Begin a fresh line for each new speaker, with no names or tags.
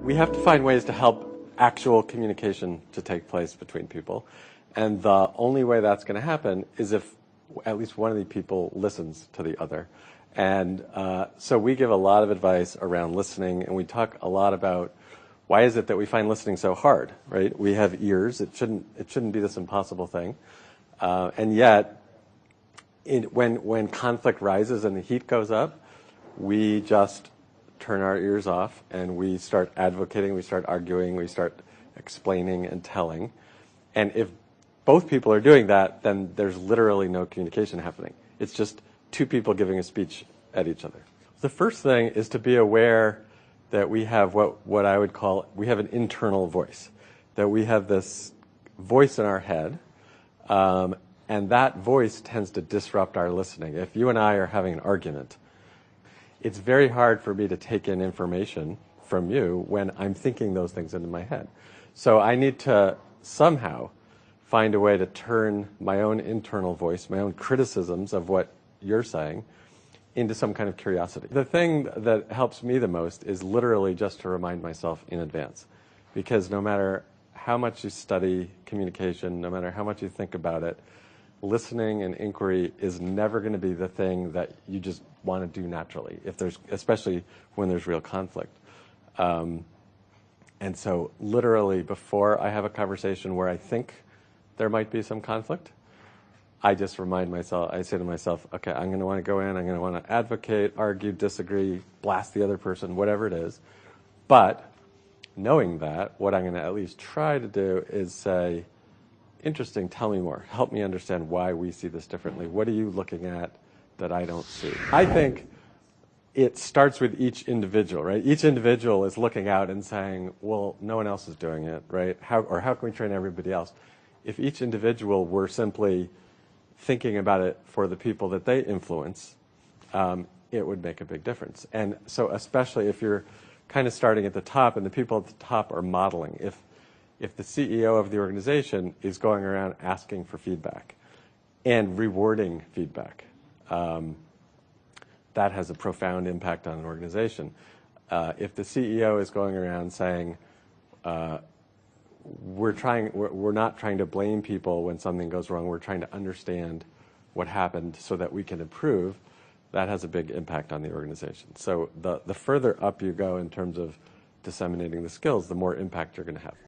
We have to find ways to help actual communication to take place between people. And the only way that's going to happen is if at least one of the people listens to the other. And so we give a lot of advice around listening, and we talk a lot about why is it that we find listening so hard, right? We have ears. It shouldn't be this impossible thing. And yet, when conflict rises and the heat goes up, we just turn our ears off and we start advocating, we start arguing, we start explaining and telling. And if both people are doing that, then there's literally no communication happening. It's just two people giving a speech at each other. The first thing is to be aware that we have what I would call, we have an internal voice, that we have this voice in our head, and that voice tends to disrupt our listening. If you and I are having an argument, it's very hard for me to take in information from you when I'm thinking those things into my head. So I need to somehow find a way to turn my own internal voice, my own criticisms of what you're saying, into some kind of curiosity. The thing that helps me the most is literally just to remind myself in advance. Because no matter how much you study communication, no matter how much you think about it, listening and inquiry is never going to be the thing that you just want to do naturally, especially when there's real conflict. And so literally before I have a conversation where I think there might be some conflict, I just remind myself, I say to myself, okay, I'm going to want to go in, I'm going to want to advocate, argue, disagree, blast the other person, whatever it is. But knowing that, what I'm going to at least try to do is say, interesting, tell me more. Help me understand why we see this differently. What are you looking at that I don't see? I think it starts with each individual, right? Each individual is looking out and saying, well, no one else is doing it, right? How can we train everybody else? If each individual were simply thinking about it for the people that they influence, it would make a big difference. And so especially if you're kind of starting at the top and the people at the top are modeling, if the CEO of the organization is going around asking for feedback and rewarding feedback, that has a profound impact on an organization. If the CEO is going around saying, we're not trying to blame people when something goes wrong, we're trying to understand what happened so that we can improve, that has a big impact on the organization. So the further up you go in terms of disseminating the skills, the more impact you're going to have.